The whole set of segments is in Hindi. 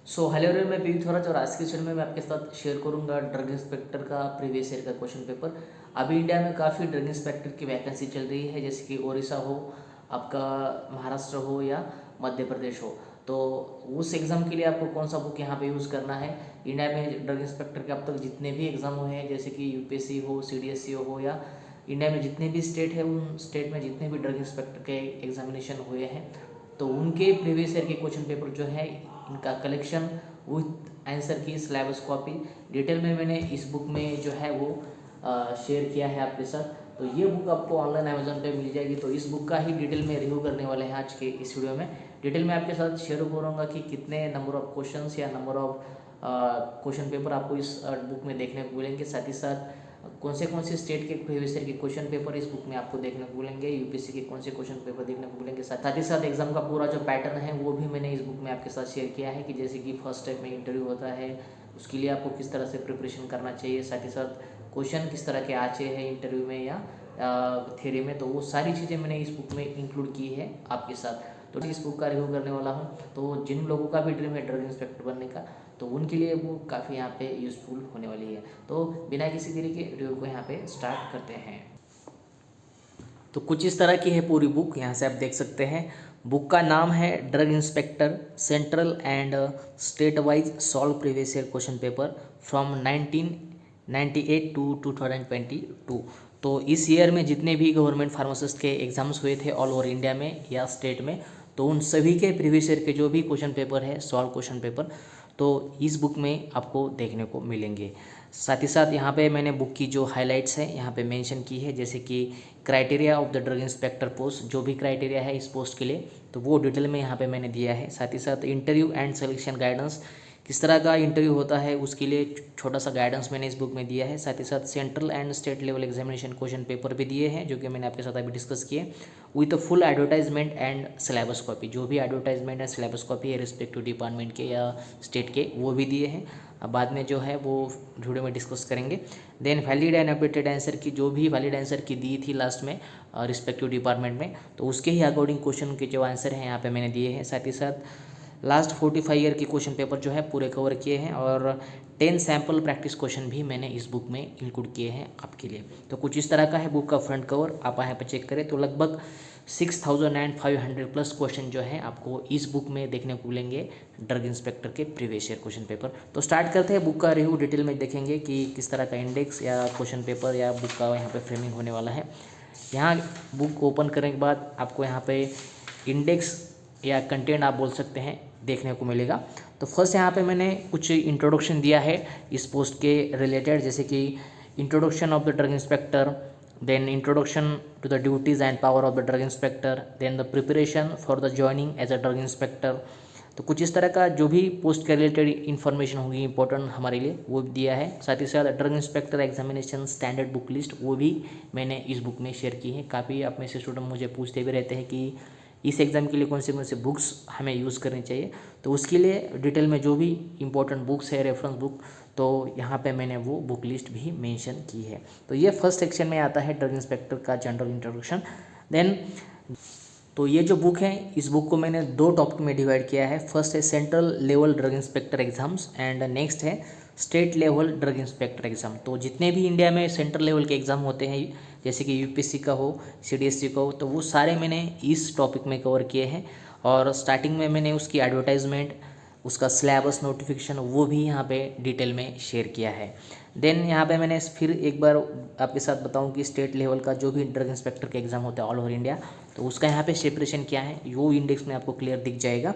हेलो एवरीवन, मैं पीयूष थोराज और आज के सेशन में मैं आपके साथ शेयर करूंगा ड्रग इंस्पेक्टर का प्रीवियस ईयर का क्वेश्चन पेपर। अभी इंडिया में काफ़ी ड्रग इंस्पेक्टर की वैकेंसी चल रही है, जैसे कि ओडिशा हो, आपका महाराष्ट्र हो या मध्य प्रदेश हो। तो उस एग्ज़ाम के लिए आपको कौन सा बुक यहाँ पे यूज़ करना है। इंडिया में ड्रग इंस्पेक्टर के अब तक जितने भी एग्ज़ाम हुए हैं, जैसे कि यूपीएससी हो, सीडीएससी हो या इंडिया में जितने भी स्टेट है, उन स्टेट में जितने भी ड्रग इंस्पेक्टर के एग्जामिनेशन हुए हैं, तो उनके प्रीवियस ईयर के क्वेश्चन पेपर जो है, इनका कलेक्शन विथ आंसर की सिलेबस कॉपी डिटेल में मैंने इस बुक में जो है वो शेयर किया है आपके साथ। तो ये बुक आपको ऑनलाइन अमेजोन पे मिल जाएगी। तो इस बुक का ही डिटेल में रिव्यू करने वाले हैं आज के इस वीडियो में। डिटेल में आपके साथ शेयर करूँगा कि कितने नंबर ऑफ क्वेश्चंस या नंबर ऑफ क्वेश्चन पेपर आपको इस बुक में देखने को मिलेंगे। साथ ही साथ कौन से स्टेट के प्रीवियस ईयर के क्वेश्चन पेपर इस बुक में आपको देखने को मिलेंगे, यूपीएससी के कौन से क्वेश्चन पेपर देखने को मिलेंगे। साथ ही साथ एग्जाम का पूरा जो पैटर्न है वो भी मैंने इस बुक में आपके साथ शेयर किया है कि जैसे कि फर्स्ट स्टेप में इंटरव्यू होता है, उसके लिए आपको किस तरह से प्रिपरेशन करना चाहिए। साथ ही साथ क्वेश्चन किस तरह के आते हैं इंटरव्यू में या थ्योरी में, तो वो सारी चीज़ें मैंने इस बुक में इंक्लूड की है आपके साथ। तो इस बुक का रिव्यू करने वाला हूँ। तो जिन लोगों का भी ड्रीम है ड्रग इंस्पेक्टर बनने का, तो उनके लिए वो काफ़ी यहाँ पे यूज़फुल होने वाली है। तो बिना किसी देरी के रिव्यू को यहाँ पे स्टार्ट करते हैं। तो कुछ इस तरह की है पूरी बुक, यहाँ से आप देख सकते हैं। बुक का नाम है drug inspector central and state wise solve previous year question paper from 1998 to 2022। तो इस ईयर में जितने भी गवर्नमेंट फार्मासिस्ट के एग्जाम्स हुए थे ऑल ओवर इंडिया में या स्टेट में, तो उन सभी के प्रीवियस ईयर के जो भी क्वेश्चन पेपर है, सॉल्व क्वेश्चन पेपर, तो इस बुक में आपको देखने को मिलेंगे। साथ ही साथ यहाँ पे मैंने बुक की जो हाइलाइट्स हैं यहाँ पे मेंशन की है, जैसे कि criteria of the drug inspector post, जो भी क्राइटेरिया है इस पोस्ट के लिए, तो वो डिटेल में यहाँ पे मैंने दिया है। साथ ही साथ इंटरव्यू एंड सिलेक्शन गाइडेंस, किस तरह का इंटरव्यू होता है उसके लिए छोटा सा गाइडेंस मैंने इस बुक में दिया है। साथ ही साथ central and state level examination question paper भी दिए हैं, जो कि मैंने आपके साथ अभी डिस्कस किए, with full advertisement and syllabus copy. जो भी एडवर्टाइजमेंट एंड सिलेबस कॉपी है रिस्पेक्टिव डिपार्टमेंट के या स्टेट के, वो भी दिए हैं। अब बाद में जो है वो वीडियो में डिस्कस करेंगे। Then valid and updated answer key, जो भी वैलिड आंसर की दी थी लास्ट में रिस्पेक्टिव डिपार्टमेंट में, तो उसके ही अकॉर्डिंग क्वेश्चन के जो आंसर हैं यहाँ पे मैंने दिए हैं। साथ ही साथ लास्ट 45 ईयर के क्वेश्चन पेपर जो है पूरे कवर किए हैं, और 10 सैम्पल प्रैक्टिस क्वेश्चन भी मैंने इस बुक में इंक्लूड किए हैं आपके लिए। तो कुछ इस तरह का है बुक का फ्रंट कवर। आप यहाँ पर चेक करें तो लगभग 6500 प्लस क्वेश्चन जो है आपको इस बुक में देखने को मिलेंगे ड्रग इंस्पेक्टर के प्रीवियस ईयर क्वेश्चन पेपर। तो स्टार्ट करते हैं बुक का रिव्यू। डिटेल में देखेंगे कि किस तरह का इंडेक्स या क्वेश्चन पेपर या बुक का यहाँ पे फ्रेमिंग होने वाला है। यहाँ बुक ओपन करने के बाद आपको यहाँ पे इंडेक्स या कंटेंट आप बोल सकते हैं देखने को मिलेगा। तो फर्स्ट यहाँ पे मैंने कुछ इंट्रोडक्शन दिया है इस पोस्ट के रिलेटेड, जैसे कि introduction of the drug inspector, then introduction to the duties and power of the drug inspector, then the preparation for the joining as a drug inspector। तो कुछ इस तरह का जो भी पोस्ट के रिलेटेड इन्फॉर्मेशन होगी इंपॉर्टेंट हमारे लिए, वो दिया है। साथ ही साथ drug inspector examination standard book list, वो भी मैंने इस बुक में शेयर की है। काफ़ी आप में से स्टूडेंट मुझे पूछते भी रहते हैं कि इस एग्ज़ाम के लिए कौन से बुक्स हमें यूज़ करनी चाहिए, तो उसके लिए डिटेल में जो भी इंपॉर्टेंट बुक्स है, रेफरेंस बुक, तो यहाँ पे मैंने वो बुक लिस्ट भी मेंशन की है। तो ये फर्स्ट सेक्शन में आता है ड्रग इंस्पेक्टर का जनरल इंट्रोडक्शन। देन तो ये जो बुक है, इस बुक को मैंने 2 टॉपिक में डिवाइड किया है। फर्स्ट है central level drug inspector exams and next है state level drug inspector exam. तो जितने भी इंडिया में सेंट्रल लेवल के एग्ज़ाम होते हैं, जैसे कि यूपीएससी का हो, सीडीएससी का हो, तो वो सारे मैंने इस टॉपिक में कवर किए हैं। और स्टार्टिंग में मैंने उसकी एडवर्टाइजमेंट, उसका सिलेबस नोटिफिकेशन, वो भी यहाँ पे डिटेल में शेयर किया है। देन यहाँ पे मैंने फिर एक बार आपके साथ बताऊँ कि स्टेट लेवल का जो भी ड्रग इंस्पेक्टर का एग्ज़ाम होता है ऑल ओवर इंडिया, तो उसका यहाँ पे सेपरेशन क्या है, वो इंडेक्स में आपको क्लियर दिख जाएगा।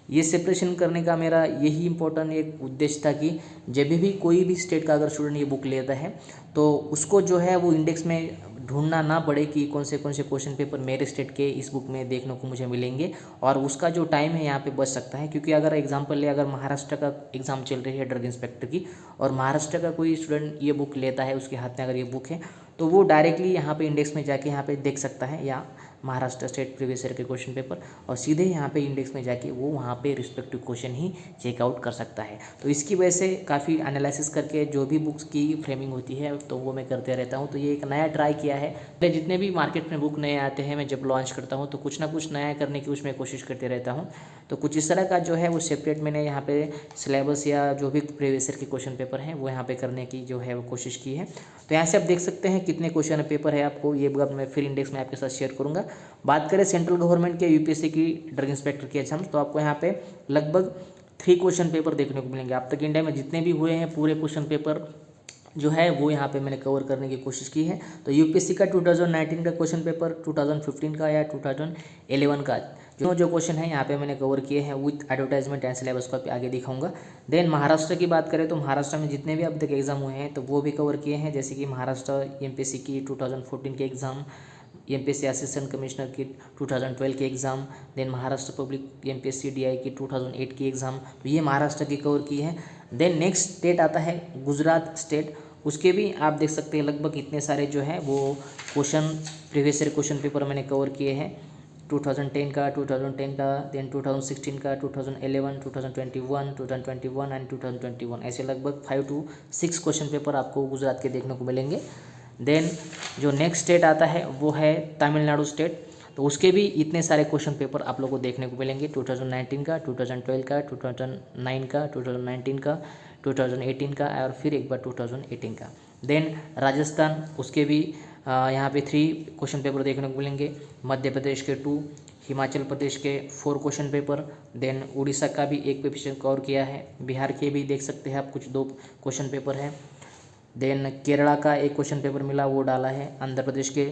ये सेपरेशन करने का मेरा यही इंपॉर्टेंट एक उद्देश्य था कि जब भी कोई भी स्टेट का अगर स्टूडेंट ये बुक लेता है, तो उसको जो है वो इंडेक्स में ढूंढना ना पड़े कि कौन से क्वेश्चन पेपर मेरे स्टेट के इस बुक में देखने को मुझे मिलेंगे, और उसका जो टाइम है यहाँ पे बच सकता है। क्योंकि अगर एग्जांपल ले, अगर महाराष्ट्र का एग्ज़ाम चल रही है ड्रग इंस्पेक्टर की, और महाराष्ट्र का कोई स्टूडेंट ये बुक लेता है, उसके हाथ में अगर ये बुक है, तो वो डायरेक्टली यहाँ पे इंडेक्स में जाके यहाँ पे देख सकता है, या महाराष्ट्र स्टेट प्रीवियस ईयर के क्वेश्चन पेपर, और सीधे यहाँ पे इंडेक्स में जाके वो वहाँ पे रिस्पेक्टिव क्वेश्चन ही चेकआउट कर सकता है। तो इसकी वजह से काफ़ी एनालिसिस करके जो भी बुक्स की फ्रेमिंग होती है तो वो मैं करते रहता हूँ। तो ये एक नया ट्राई किया है। मैं जितने भी मार्केट में बुक नए आते हैं, मैं जब लॉन्च करता हूँ तो कुछ ना कुछ नया करने की उसमें कोशिश करते रहता हूँ। तो कुछ इस तरह का जो है वो सेपरेट मैंने यहाँ पे सिलेबस या जो भी प्रीवियस ईयर के क्वेश्चन पेपर हैं वो यहाँ पे करने की जो है वो कोशिश की है। तो यहाँ से आप देख सकते हैं कितने क्वेश्चन पेपर है आपको, ये मैं फिर इंडेक्स में आपके साथ शेयर करूँगा। बात करें सेंट्रल गवर्नमेंट के यूपीएससी की ड्रग इंस्पेक्टर के एग्जाम, तो आपको यहाँ पे लगभग 3 क्वेश्चन पेपर देखने को मिलेंगे। अब तक इंडिया में जितने भी हुए हैं पूरे क्वेश्चन पेपर जो है वो यहाँ पे मैंने कवर करने की कोशिश की है। तो यूपीएससी का 2019 का क्वेश्चन पेपर, 2015 का या 2011 का जो क्वेश्चन है यहाँ पे मैंने कवर किए हैं विथ एडवर्टाइजमेंट एंड सिलेबस को आगे दिखाऊंगा। देन महाराष्ट्र की बात करें तो महाराष्ट्र में जितने भी अब तक एग्जाम हुए हैं तो वो भी कवर किए हैं, जैसे कि महाराष्ट्र एमपीएससी की 2014 के एग्ज़ाम, एमपीएससी असिस्टेंट कमिश्नर की 2012 की exam, then Maharashtra public MPSC DI की 2008 की एग्ज़ाम, तो ये महाराष्ट्र की कवर की है। देन नेक्स्ट स्टेट आता है गुजरात स्टेट, उसके भी आप देख सकते हैं लगभग इतने सारे जो है वो question previous year question paper मैंने कवर किए हैं। 2010 का, 2010 का, देन 2016 का, 2011, 2021, 2021 एंड 2021, ऐसे लगभग 5 to 6 क्वेश्चन पेपर आपको गुजरात के देखने को मिलेंगे। देन जो नेक्स्ट स्टेट आता है वो है तमिलनाडु स्टेट, तो उसके भी इतने सारे क्वेश्चन पेपर आप लोगों को देखने को मिलेंगे। 2019 का, 2012 का, 2009 का, 2019 का, 2018 का और फिर एक बार 2018 का। देन राजस्थान, उसके भी यहाँ पे 3 क्वेश्चन पेपर देखने को मिलेंगे। मध्य प्रदेश के 2, हिमाचल प्रदेश के 4 क्वेश्चन पेपर, देन उड़ीसा का भी एक पेपर कवर किया है, बिहार के भी देख सकते हैं आप कुछ 2 क्वेश्चन पेपर हैं। देन केरला का एक क्वेश्चन पेपर मिला वो डाला है, आंध्र प्रदेश के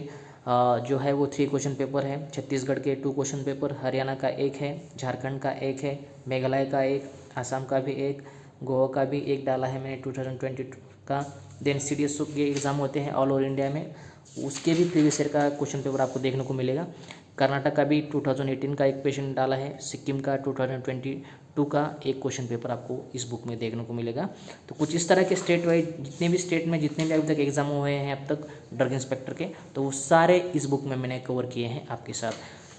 जो है वो 3 क्वेश्चन पेपर है, छत्तीसगढ़ के 2 क्वेश्चन पेपर, हरियाणा का 1 है, झारखंड का 1 है, मेघालय का 1, आसाम का भी 1, गोवा का भी 1 डाला है मैंने 2022 का। देन CDSO के एग्ज़ाम होते हैं ऑल ओवर इंडिया में, उसके भी प्रीवियस ईयर का क्वेश्चन पेपर आपको देखने को मिलेगा। कर्नाटक का भी 2018 का एक क्वेश्चन डाला है, सिक्किम का 2022 का एक क्वेश्चन पेपर आपको इस बुक में देखने को मिलेगा। तो कुछ इस तरह के स्टेट वाइज जितने भी स्टेट में जितने भी अभी तक एग्जाम हुए हैं अब तक ड्रग इंस्पेक्टर के, तो वो सारे इस बुक में मैंने कवर किए हैं आपके साथ।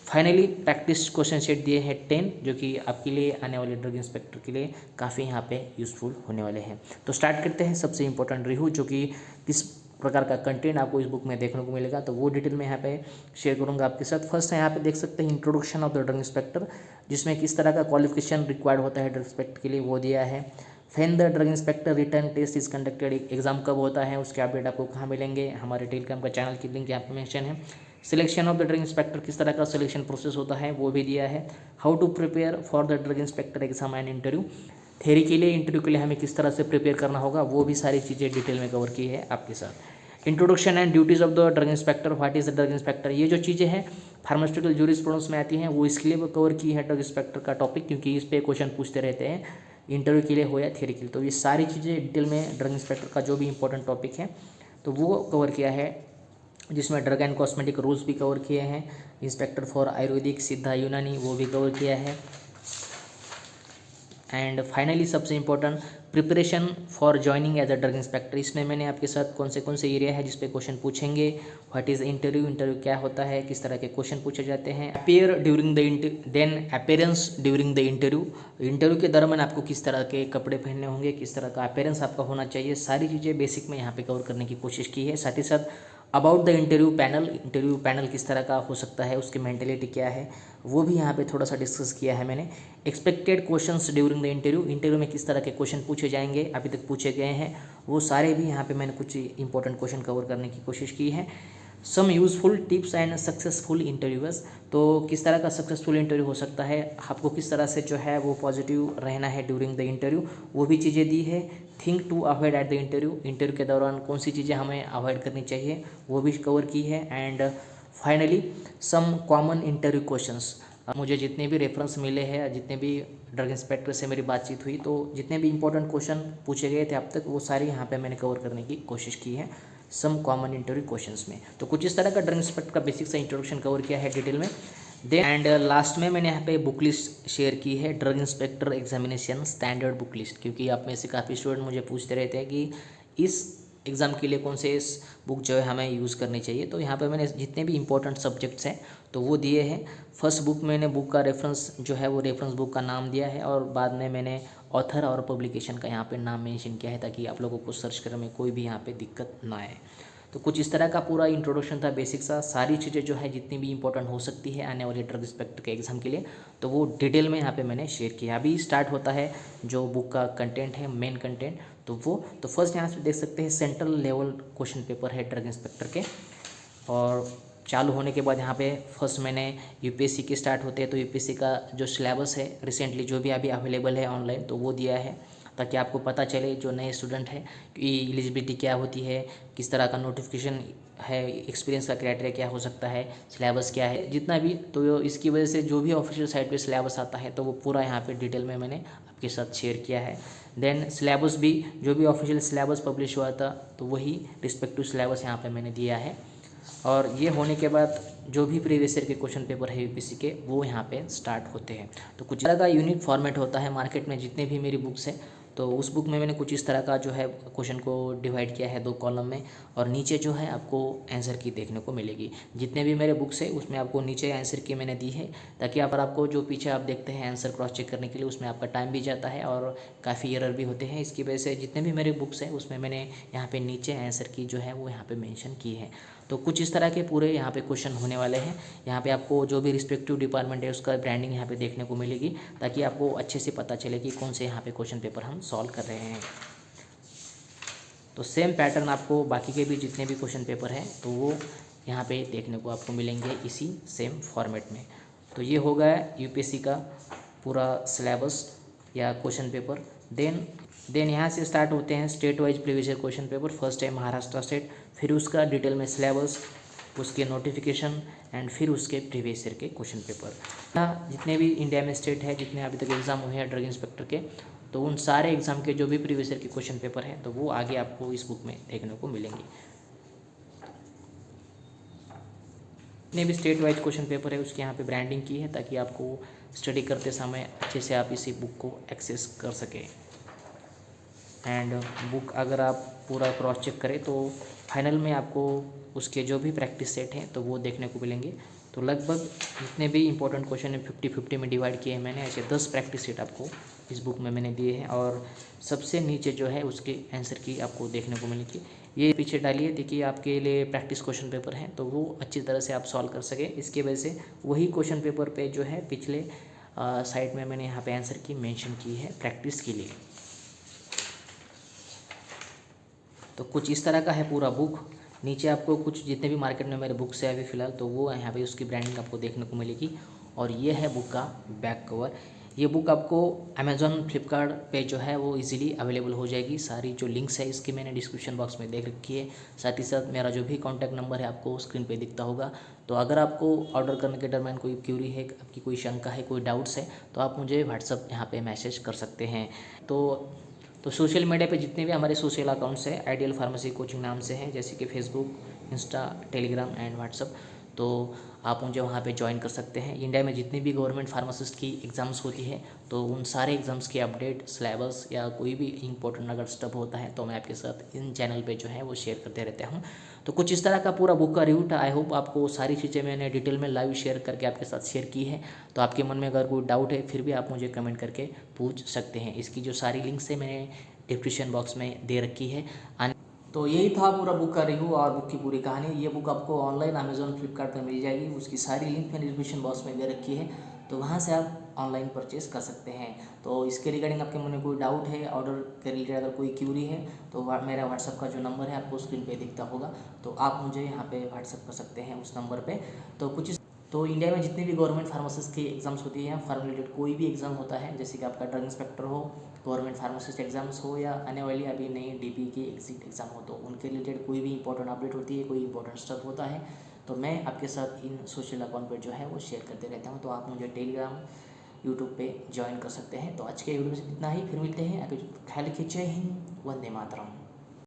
फाइनली प्रैक्टिस क्वेश्चन सेट दिए हैं 10, जो कि आपके लिए आने वाले ड्रग इंस्पेक्टर के लिए काफ़ी यहाँ पे यूज़फुल होने वाले हैं। तो स्टार्ट करते हैं सबसे इंपॉर्टेंट रिव्यू, जो कि किस प्रकार का कंटेंट आपको इस बुक में देखने को मिलेगा, तो वो डिटेल में यहाँ पे शेयर करूंगा आपके साथ। फर्स्ट है यहाँ पे देख सकते हैं introduction of the drug inspector, जिसमें किस तरह का क्वालिफिकेशन रिक्वायर्ड होता है ड्रग इंस्पेक्टर के लिए वो दिया है। When the drug inspector written test is conducted, exam कब होता है उसके अपडेट आपको कहाँ मिलेंगे, हमारे टेलीग्राम का चैनल की लिंक यहाँ पे मेंशन है। Selection of the drug inspector, किस तरह का सिलेक्शन प्रोसेस होता है वो भी दिया है। How to prepare for the drug inspector exam and interview, theory के लिए इंटरव्यू के लिए हमें किस तरह से प्रिपेयर करना होगा वो भी सारी चीज़ें डिटेल में कवर की है आपके साथ। Introduction and duties of the drug inspector, what is the drug inspector, ये जो चीज़ें हैं फार्मास्यूटिकल जूरिस्प्रूडेंस में आती हैं वो इसके लिए कवर की है ड्रग इंस्पेक्टर का टॉपिक, क्योंकि इस पे क्वेश्चन पूछते रहते हैं इंटरव्यू के लिए हो या थ्योरी के लिए। तो ये सारी चीज़ें डिटेल में ड्रग इंस्पेक्टर का जो भी इंपॉर्टेंट टॉपिक है तो वो कवर किया है, जिसमें ड्रग एंड कॉस्मेटिक रूल्स भी कवर किए हैं। इंस्पेक्टर फॉर आयुर्वेदिक, सिद्धा, यूनानी वो भी कवर किया है। एंड फाइनली सबसे important preparation for joining as a drug inspector, इसमें मैंने आपके साथ कौन से एरिया है जिस पे क्वेश्चन पूछेंगे, व्हाट इज़ इंटरव्यू, इंटरव्यू क्या होता है, किस तरह के क्वेश्चन पूछे जाते हैं, appear during the then appearance during the interview, interview के दरमियान आपको किस तरह के कपड़े पहनने होंगे, किस तरह का अपेयरेंस आपका होना चाहिए, सारी चीज़ें बेसिक में यहाँ पे कवर करने की कोशिश की है। साथ ही साथ अबाउट द इंटरव्यू पैनल किस तरह का हो सकता है, उसकी मेंटेलिटी क्या है, वो भी यहाँ पे थोड़ा सा डिस्कस किया है मैंने। Expected questions during the interview में किस तरह के क्वेश्चन पूछे जाएंगे, अभी तक पूछे गए हैं वो सारे भी यहाँ पे मैंने कुछ इंपॉर्टेंट क्वेश्चन कवर करने की कोशिश की है। Some useful tips and successful interviewers, तो किस तरह का सक्सेसफुल इंटरव्यू हो सकता है, आपको किस तरह से जो है वो पॉजिटिव रहना है ड्यूरिंग द इंटरव्यू, वो भी चीज़ें दी है। Think to avoid at the interview के दौरान कौन सी चीज़ें हमें अवॉइड करनी चाहिए वो भी कवर की है। And finally some common interview questions, मुझे जितने भी रेफरेंस मिले हैं, जितने भी ड्रग इंस्पेक्टर से मेरी बातचीत हुई, तो जितने भी इंपॉर्टेंट क्वेश्चन पूछे गए थे अब तक वो सारे यहाँ पे मैंने कवर करने की कोशिश की है सम कॉमन इंटरव्यू क्वेश्चंस में। तो कुछ इस तरह का ड्रग इंस्पेक्टर का बेसिक सा इंट्रोडक्शन कवर किया है डिटेल में। एंड लास्ट में मैंने यहाँ पे बुक लिस्ट शेयर की है, drug inspector examination standard book list, क्योंकि आप में से काफ़ी स्टूडेंट मुझे पूछते रहते हैं कि इस एग्ज़ाम के लिए कौन से इस बुक जो है हमें यूज़ करनी चाहिए। तो यहाँ पे मैंने जितने भी इंपॉर्टेंट सब्जेक्ट्स हैं तो वो दिए हैं। फर्स्ट बुक मैंने बुक का रेफरेंस जो है वो रेफरेंस बुक का नाम दिया है, और बाद में मैंने ऑथर और पब्लिकेशन का यहाँ पे नाम मेंशन किया है, ताकि आप लोगों को सर्च करने में कोई भी यहाँ पे दिक्कत ना आए। तो कुछ इस तरह का पूरा इंट्रोडक्शन था, बेसिक सा। सारी चीज़ें जो है जितनी भी इंपॉर्टेंट हो सकती है आने वाले ड्रग इंस्पेक्टर के एग्ज़ाम के लिए, तो वो डिटेल में यहाँ पे मैंने शेयर किया। अभी स्टार्ट होता है जो बुक का कंटेंट है, मेन कंटेंट, तो वो तो फर्स्ट यहाँ से देख सकते हैं सेंट्रल लेवल क्वेश्चन पेपर है ड्रग इंस्पेक्टर के। और चालू होने के बाद यहाँ पे फर्स्ट मैंने यूपीएससी के स्टार्ट होते हैं, तो यूपीएससी का जो सिलेबस है रिसेंटली जो भी अभी अवेलेबल है ऑनलाइन, तो वो दिया है, ताकि आपको पता चले जो नए स्टूडेंट हैं कि एलिजिबिलिटी क्या होती है, किस तरह का नोटिफिकेशन है, एक्सपीरियंस का क्राइटेरिया क्या हो सकता है, सिलेबस क्या है, जितना भी। तो इसकी वजह से जो भी ऑफिशियल साइट पे सिलेबस आता है तो वो पूरा यहाँ पे डिटेल में मैंने आपके साथ शेयर किया है। देन सिलेबस भी, जो भी ऑफिशियल सिलेबस पब्लिश हुआ था तो वही रिस्पेक्टिव सिलेबस यहाँ पे मैंने दिया है। और ये होने के बाद जो भी प्रीवियस ईयर के क्वेश्चन पेपर है यूपीएससी के, वो यहाँ पे स्टार्ट होते हैं। तो कुछ तरह का यूनिक फॉर्मेट होता है मार्केट में जितने भी मेरी बुक्स हैं, तो उस बुक में मैंने कुछ इस तरह का जो है क्वेश्चन को डिवाइड किया है 2 कॉलम में, और नीचे जो है आपको आंसर की देखने को मिलेगी। जितने भी मेरे बुक्स है उसमें आपको नीचे आंसर की मैंने दी है, ताकि अगर आपको जो पीछे आप देखते हैं आंसर क्रॉस चेक करने के लिए, उसमें आपका टाइम भी जाता है और काफ़ी एरर भी होते हैं। इसकी वजह से जितने भी मेरे बुक्स हैं उसमें मैंने यहाँ पे नीचे आंसर की जो है वो यहाँ पे मेंशन की है। तो कुछ इस तरह के पूरे यहाँ पे क्वेश्चन होने वाले हैं। यहाँ पे आपको जो भी रिस्पेक्टिव डिपार्टमेंट है उसका ब्रांडिंग यहाँ पे देखने को मिलेगी, ताकि आपको अच्छे से पता चले कि कौन से यहाँ पे क्वेश्चन पेपर हम सॉल्व कर रहे हैं। तो सेम पैटर्न आपको बाकी के भी जितने भी क्वेश्चन पेपर हैं तो वो यहाँ पे देखने को आपको मिलेंगे इसी सेम फॉर्मेट में। तो ये हो गया यूपीएससी का पूरा सिलेबस या क्वेश्चन पेपर। देन यहाँ से स्टार्ट होते हैं state wise previous year question paper. First है महाराष्ट्र स्टेट, फिर उसका डिटेल में सिलेबस, उसके नोटिफिकेशन, एंड फिर उसके प्रीवियस ईयर के क्वेश्चन पेपर। जितने भी इंडिया में स्टेट है, जितने अभी तक एग्ज़ाम हुए हैं ड्रग इंस्पेक्टर के, तो उन सारे एग्ज़ाम के जो भी प्रीवियस ईयर के क्वेश्चन पेपर हैं तो वो आगे आपको इस बुक में देखने को मिलेंगे। जितने भी स्टेट वाइज क्वेश्चन पेपर है उसकी यहाँ पे ब्रांडिंग की है, ताकि आपको स्टडी करते समय अच्छे से आप इसी बुक को एक्सेस कर सकें। एंड बुक अगर आप पूरा क्रॉस चेक करें तो फाइनल में आपको उसके जो भी प्रैक्टिस सेट हैं तो वो देखने को मिलेंगे। तो लगभग जितने भी इंपॉर्टेंट क्वेश्चन है 50-50 में डिवाइड किए हैं मैंने, ऐसे 10 प्रैक्टिस सेट आपको इस बुक में मैंने दिए हैं। और सबसे नीचे जो है उसके आंसर की आपको देखने को मिलेगी। ये पीछे डालिए, देखिए आपके लिए प्रैक्टिस क्वेश्चन पेपर हैं तो वो अच्छी तरह से आप सॉल्व कर सकें। इसकी वजह से वही क्वेश्चन पेपर पे जो है पिछले साइड में मैंने यहाँ पे आंसर की मेंशन की है प्रैक्टिस के लिए। तो कुछ इस तरह का है पूरा बुक। नीचे आपको कुछ जितने भी मार्केट में मेरे बुक्स है अभी फ़िलहाल, तो वो यहाँ पे उसकी ब्रांडिंग आपको देखने को मिलेगी। और ये है बुक का बैक कवर। ये बुक आपको अमेज़ॉन, फ्लिपकार्ट पे जो है वो इजीली अवेलेबल हो जाएगी। सारी जो लिंक्स है इसकी मैंने डिस्क्रिप्शन बॉक्स में देख रखी है। साथ ही साथ मेरा जो भी कॉन्टैक्ट नंबर है आपको स्क्रीन पे दिखता होगा। तो अगर आपको ऑर्डर करने के दरम्यान कोई क्यूरी है, आपकी कोई शंका है, कोई डाउट्स है, तो आप मुझे व्हाट्सअप यहाँ पे मैसेज कर सकते हैं। तो सोशल मीडिया पे जितने भी हमारे सोशल अकाउंट्स हैं आइडियल फार्मेसी कोचिंग नाम से हैं, जैसे कि Facebook, Insta, Telegram and WhatsApp, तो आप मुझे वहाँ पे ज्वाइन कर सकते हैं। इंडिया में जितनी भी गवर्नमेंट फार्मासिस्ट की एग्ज़ाम्स होती है तो उन सारे एग्ज़ाम्स के अपडेट, सिलेबस या कोई भी इंपॉर्टेंट अगर स्टेप होता है तो मैं आपके साथ इन चैनल पे जो है वो शेयर करते रहता हूँ। तो कुछ इस तरह का पूरा बुक का रिव्यू था। आई होप आपको सारी चीज़ें मैंने डिटेल में लाइव शेयर करके आपके साथ शेयर की है। तो आपके मन में अगर कोई डाउट है फिर भी आप मुझे कमेंट करके पूछ सकते हैं। इसकी जो सारी लिंक्स है मैंने डिस्क्रिप्शन बॉक्स में दे रखी है। तो यही था पूरा बुक का रिव्यू और बुक की पूरी कहानी। ये बुक आपको ऑनलाइन अमेज़ॉन, फ्लिपकार्ट पर मिल जाएगी। उसकी सारी लिंक मैंने डिस्क्रिप्शन बॉक्स में दे रखी है, तो वहाँ से आप ऑनलाइन परचेस कर सकते हैं। तो इसके रिगार्डिंग आपके मन में कोई डाउट है, ऑर्डर के रिलेटेड अगर कोई क्यूरी है, तो मेरा व्हाट्सअप का जो नंबर है आपको स्क्रीन पे दिखता होगा, तो आप मुझे यहाँ पे व्हाट्सअप कर सकते हैं उस नंबर पे। तो इंडिया में जितने भी गवर्नमेंट फार्मासिस्ट की एग्ज़ाम्स होती हैं, फार्म रिलेटेड कोई भी एग्ज़ाम होता है, जैसे कि आपका ड्रग इंस्पेक्टर हो, गवर्नमेंट फार्मासिस्ट एग्ज़ाम्स हो, या आने वाली अभी नई डीपी की एग्ज़ाम हो, तो उनके रिलेटेड कोई भी इंपॉर्टेंट अपडेट होती है, कोई इंपॉर्टेंट स्टेप होता है, तो मैं आपके साथ इन सोशल अकाउंट पर जो है वो शेयर करते रहता हूँ। तो आप मुझे टेलीग्राम, यूट्यूब पे ज्वाइन कर सकते हैं। तो आज के वीडियो में इतना ही, फिर मिलते हैं। ख्याल रखिए। जय हिंद, वंदे मातरम।